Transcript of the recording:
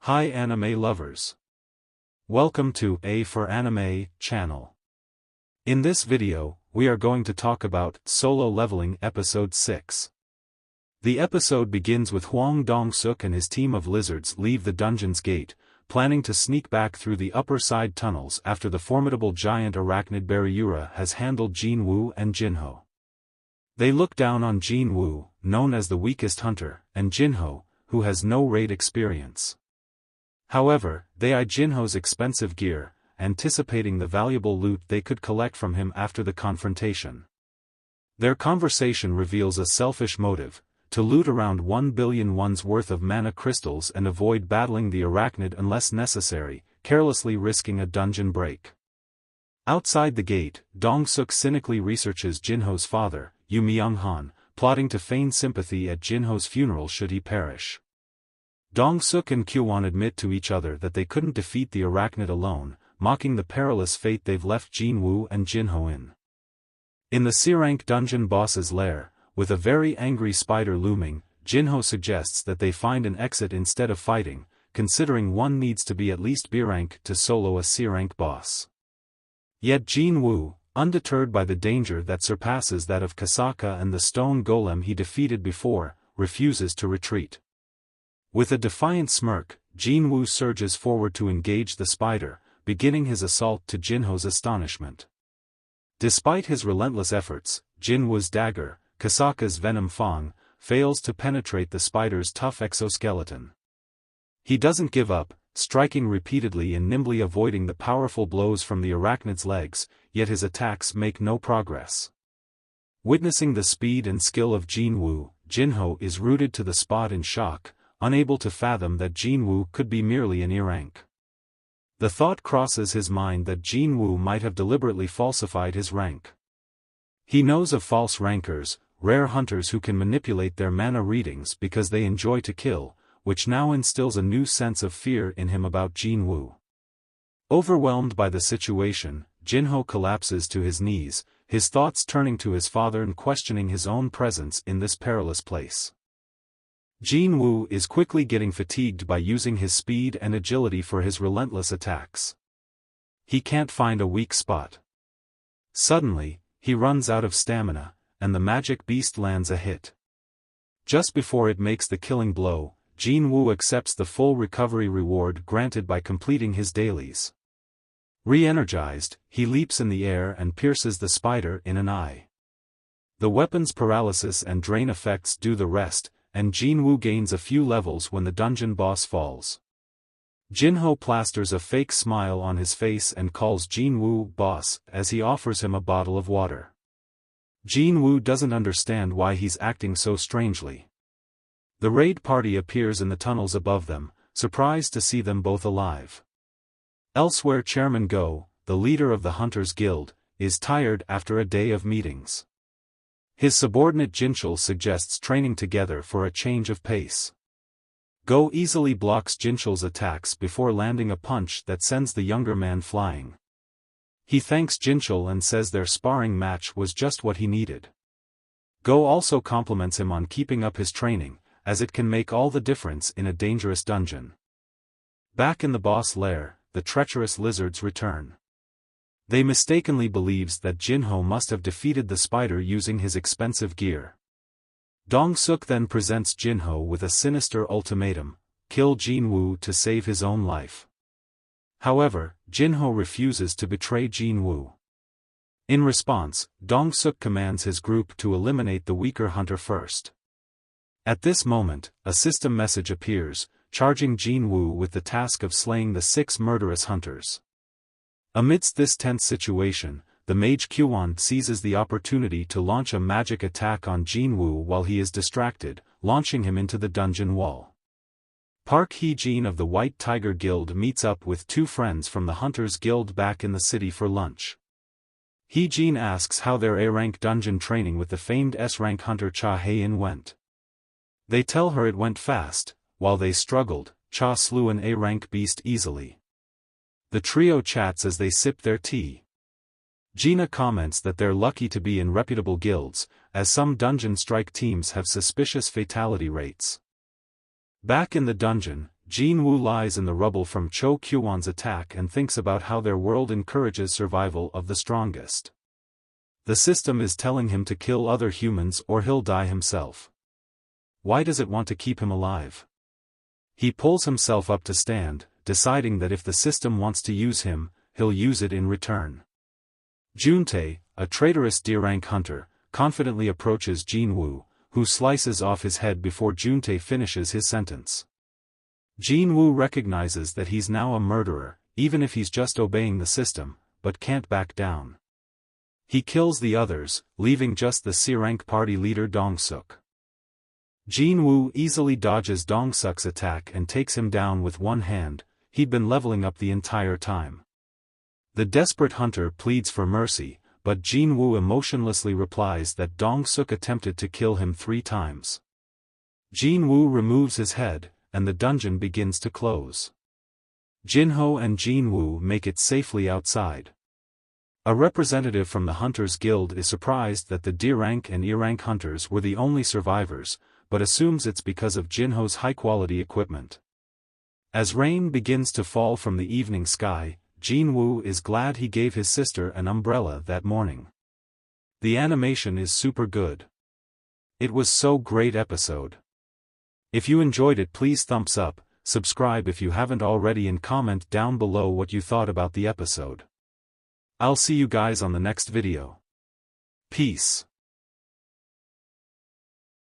Hi anime lovers. Welcome to A for Anime channel. In this video, we are going to talk about Solo Leveling Episode 6. The episode begins with Hwang Dongsuk and his team of lizards leave the dungeon's gate, planning to sneak back through the upper side tunnels after the formidable giant arachnid ARIA has handled Jinwoo and Jinho. They look down on Jinwoo, known as the weakest hunter, and Jinho, who has no raid experience. However, they eye Jinho's expensive gear, anticipating the valuable loot they could collect from him after the confrontation. Their conversation reveals a selfish motive, to loot around 1 billion won's worth of mana crystals and avoid battling the arachnid unless necessary, carelessly risking a dungeon break. Outside the gate, Dongsuk cynically researches Jinho's father, Yoo Jinho, plotting to feign sympathy at Jinho's funeral should he perish. Dongsuk and Kwon admit to each other that they couldn't defeat the arachnid alone, mocking the perilous fate they've left Jinwoo and Jinho in. In the C-rank dungeon boss's lair, with a very angry spider looming, Jinho suggests that they find an exit instead of fighting, considering one needs to be at least B-rank to solo a C-rank boss. Yet Jinwoo, undeterred by the danger that surpasses that of Kasaka and the stone golem he defeated before, refuses to retreat. With a defiant smirk, Jinwoo surges forward to engage the spider, beginning his assault to Jinho's astonishment. Despite his relentless efforts, Jinwoo's dagger, Kasaka's venom fang, fails to penetrate the spider's tough exoskeleton. He doesn't give up, striking repeatedly and nimbly avoiding the powerful blows from the arachnid's legs, yet his attacks make no progress. Witnessing the speed and skill of Jinwoo, Jinho is rooted to the spot in shock, unable to fathom that Jinwoo could be merely an E-rank. The thought crosses his mind that Jinwoo might have deliberately falsified his rank. He knows of false rankers, rare hunters who can manipulate their mana readings because they enjoy to kill, which now instills a new sense of fear in him about Jinwoo. Overwhelmed by the situation, Jinho collapses to his knees, his thoughts turning to his father and questioning his own presence in this perilous place. Jinwoo is quickly getting fatigued by using his speed and agility for his relentless attacks. He can't find a weak spot. Suddenly, he runs out of stamina, and the magic beast lands a hit. Just before it makes the killing blow, Jinwoo accepts the full recovery reward granted by completing his dailies. Re-energized, he leaps in the air and pierces the spider in an eye. The weapon's paralysis and drain effects do the rest, and Jinwoo gains a few levels when the dungeon boss falls. Jinho plasters a fake smile on his face and calls Jinwoo boss as he offers him a bottle of water. Jinwoo doesn't understand why he's acting so strangely. The raid party appears in the tunnels above them, surprised to see them both alive. Elsewhere, Chairman Go, the leader of the Hunters Guild, is tired after a day of meetings. His subordinate Jinchul suggests training together for a change of pace. Go easily blocks Jinchul's attacks before landing a punch that sends the younger man flying. He thanks Jinchul and says their sparring match was just what he needed. Go also compliments him on keeping up his training, as it can make all the difference in a dangerous dungeon. Back in the boss lair, the treacherous lizards return. They mistakenly believes that Jinho must have defeated the spider using his expensive gear. Dongsuk then presents Jinho with a sinister ultimatum: kill Jinwoo to save his own life. However, Jinho refuses to betray Jinwoo. In response, Dongsuk commands his group to eliminate the weaker hunter first. At this moment, a system message appears, charging Jinwoo with the task of slaying the 6 murderous hunters. Amidst this tense situation, the mage Kwon seizes the opportunity to launch a magic attack on Jinwoo while he is distracted, launching him into the dungeon wall. Park Hee-jin of the White Tiger Guild meets up with 2 friends from the Hunters Guild back in the city for lunch. Hee-jin asks how their A-rank dungeon training with the famed S-rank hunter Cha Hae-in went. They tell her it went fast. While they struggled, Cha slew an A-rank beast easily. The trio chats as they sip their tea. Gina comments that they're lucky to be in reputable guilds, as some dungeon strike teams have suspicious fatality rates. Back in the dungeon, Jinwoo lies in the rubble from Cho Kyuwon's attack and thinks about how their world encourages survival of the strongest. The system is telling him to kill other humans or he'll die himself. Why does it want to keep him alive? He pulls himself up to stand, deciding that if the system wants to use him, he'll use it in return. Juntae, a traitorous D-rank hunter, confidently approaches Jinwoo, who slices off his head before Juntae finishes his sentence. Jinwoo recognizes that he's now a murderer, even if he's just obeying the system, but can't back down. He kills the others, leaving just the C-rank party leader Dongsuk. Jinwoo easily dodges Dongsuk's attack and takes him down with one hand. He'd been leveling up the entire time. The desperate hunter pleads for mercy, but Jinwoo emotionlessly replies that Dongsuk attempted to kill him 3 times. Jinwoo removes his head, and the dungeon begins to close. Jinho and Jinwoo make it safely outside. A representative from the Hunters Guild is surprised that the D-rank and E-rank hunters were the only survivors, but assumes it's because of Jinho's high-quality equipment. As rain begins to fall from the evening sky, Jinwoo is glad he gave his sister an umbrella that morning. The animation is super good. It was so great episode. If you enjoyed it, please thumbs up, subscribe if you haven't already, and comment down below what you thought about the episode. I'll see you guys on the next video. Peace.